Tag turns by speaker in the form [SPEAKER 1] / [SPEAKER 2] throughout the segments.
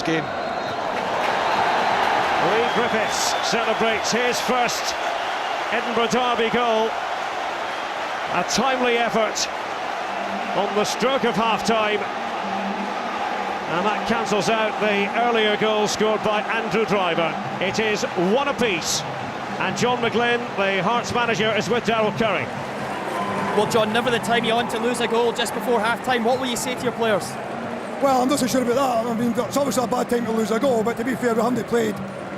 [SPEAKER 1] Game.
[SPEAKER 2] Lee Griffiths celebrates his first Edinburgh Derby goal. A timely effort on the stroke of half-time. And that cancels out the earlier goal scored by Andrew Driver. It is 1 apiece. And John McGlynn, the Hearts manager, is with Darryl Curry.
[SPEAKER 3] Well, John, never the time you want to lose a goal just before half-time. What will you say to your players?
[SPEAKER 4] Well, I'm not so sure about that. I mean, it's obviously a bad time to lose a goal, but to be fair, we haven't played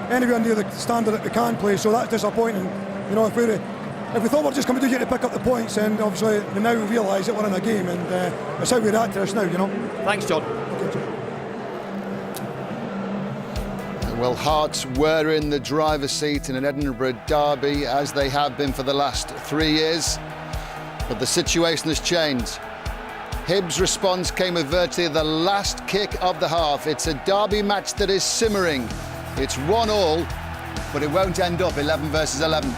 [SPEAKER 4] anywhere near the standard that we can play, so that's disappointing. You know, if we thought we were just coming to get to pick up the points, and obviously we now realise that we're in a game, and that's how we react to this now, you know.
[SPEAKER 3] Thanks, John.
[SPEAKER 5] Well, Hearts were in the driver's seat in an Edinburgh derby, as they have been for the last 3 years. But the situation has changed. Hibs' response came with virtually the last kick of the half. It's a derby match that is simmering. It's 1-1, but it won't end up 11 versus 11.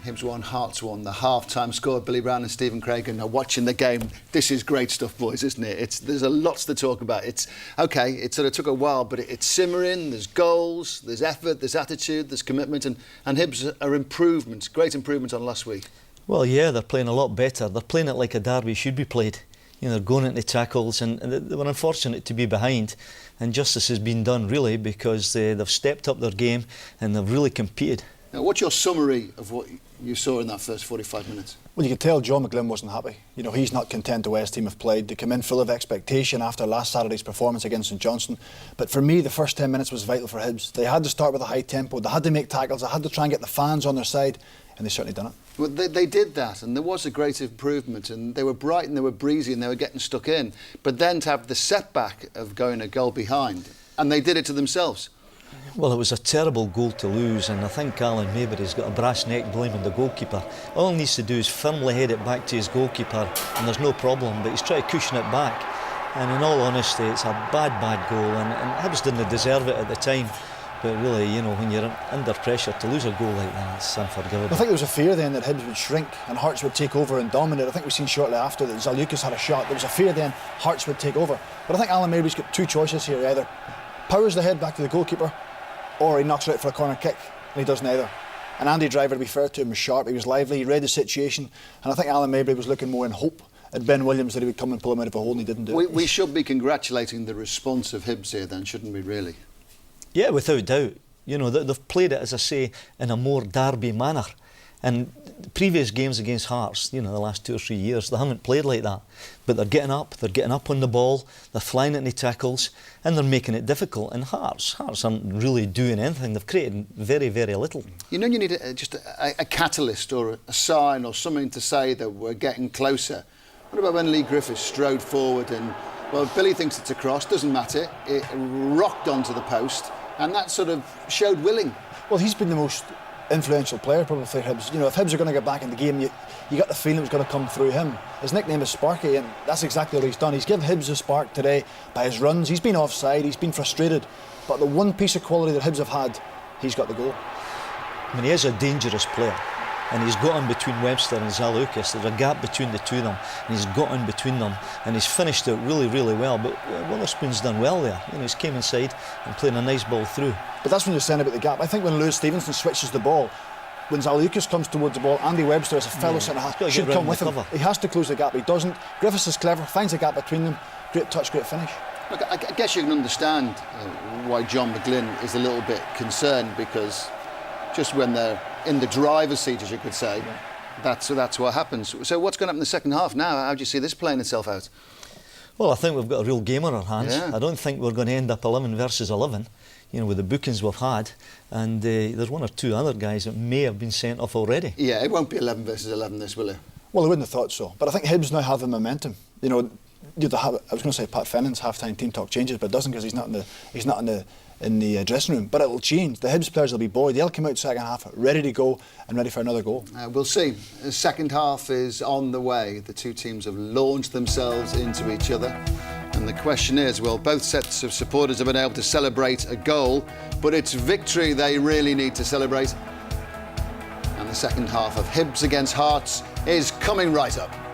[SPEAKER 5] Hibs 1, Hearts 1, the half-time score. Billy Brown and Stephen Craig are now watching the game. This is great stuff, boys, isn't it? There's a lots to talk about. It's OK, it sort of took a while, but it's simmering. There's goals, there's effort, there's attitude, there's commitment, and Hibs are improvements, great improvement on last week.
[SPEAKER 6] Well, yeah, they're playing a lot better. They're playing it like a derby should be played. You know, they're going into tackles, and they were unfortunate to be behind. And justice has been done, really, because they've stepped up their game and they've really competed.
[SPEAKER 5] Now, what's your summary of what you saw in that first 45 minutes?
[SPEAKER 7] Well, you could tell John McGlynn wasn't happy. You know, he's not content the West team have played. They come in full of expectation after last Saturday's performance against St Johnstone. But for me, the first 10 minutes was vital for Hibs. They had to start with a high tempo. They had to make tackles. They had to try and get the fans on their side. And they certainly done it.
[SPEAKER 5] Well, they did that, and there was a great improvement, and they were bright and they were breezy and they were getting stuck in. But then to have the setback of going a goal behind, and they did it to themselves.
[SPEAKER 6] Well, it was a terrible goal to lose, and I think Alan Maybury's got a brass neck blaming the goalkeeper. All he needs to do is firmly head it back to his goalkeeper, and there's no problem, but he's trying to cushion it back. And in all honesty, it's a bad goal, and Hibs didn't deserve it at the time. But really, you know, when you're under pressure to lose a goal like that, it's unforgivable.
[SPEAKER 7] I think there was a fear then that Hibs would shrink and Hearts would take over and dominate. I think we've seen shortly after that Zalewskis had a shot. There was a fear then Hearts would take over. But I think Alan Maybury's got two choices here. He either powers the head back to the goalkeeper, or he knocks it out for a corner kick, and he does neither. And Andy Driver, to be fair to him, was sharp, he was lively, he read the situation, and I think Alan Maybury was looking more in hope at Ben Williams that he would come and pull him out of a hole, and he didn't do it.
[SPEAKER 5] We should be congratulating the response of Hibs here then, shouldn't we, really?
[SPEAKER 6] Yeah, without doubt. You know, they've played it, as I say, in a more derby manner. And previous games against Hearts, you know, the last 2 or 3 years, they haven't played like that. But they're getting up on the ball, they're flying into tackles, and they're making it difficult. And Hearts aren't really doing anything. They've created very, very little.
[SPEAKER 5] You know, you need just a catalyst or a sign or something to say that we're getting closer. What about when Lee Griffiths strode forward and, well, Billy thinks it's a cross, doesn't matter. It rocked onto the post, and that sort of showed willing.
[SPEAKER 7] Well, he's been the most influential player probably for Hibs. You know, if Hibs are going to get back in the game, you got the feeling it was going to come through him. His nickname is Sparky, and that's exactly what he's done. He's given Hibs a spark today by his runs. He's been offside, he's been frustrated, but the one piece of quality that Hibs have had, he's got the goal.
[SPEAKER 6] I mean, he is a dangerous player, and he's got in between Webster and Zalewskis. There's a gap between the two of them, and he's got in between them, and he's finished it really, really well. But Witherspoon's done well there. You know, he's came inside and playing a nice ball through.
[SPEAKER 7] But that's when you're saying about the gap. I think when Lewis Stevenson switches the ball, when Zalewskis comes towards the ball, Andy Webster as a fellow centre-half should come with him. He has to close the gap. He doesn't. Griffiths is clever, finds a gap between them. Great touch, great finish.
[SPEAKER 5] Look, I guess you can understand why John McGlynn is a little bit concerned, because just when they're in the driver's seat, as you could say, that's what happens. So what's going to happen in the second half now? How do you see this playing itself out?
[SPEAKER 6] Well, I think we've got a real game on our hands.
[SPEAKER 5] Yeah.
[SPEAKER 6] I don't think we're going to end up 11 versus 11, you know, with the bookings we've had. And there's one or two other guys that may have been sent off already.
[SPEAKER 5] Yeah, it won't be 11 versus 11 this, will it?
[SPEAKER 7] Well, I wouldn't have thought so. But I think Hibs now have the momentum. You know, I was going to say Pat Fennan's half-time team talk changes, but it doesn't, because he's not in the dressing room. But it will change. The Hibs players will be buoyed. They'll come out second half ready to go and ready for another goal.
[SPEAKER 5] We'll see. The second half is on the way. The two teams have launched themselves into each other. And the question is, well, both sets of supporters have been able to celebrate a goal, but it's victory they really need to celebrate. And And the second half of Hibs against Hearts is coming right up.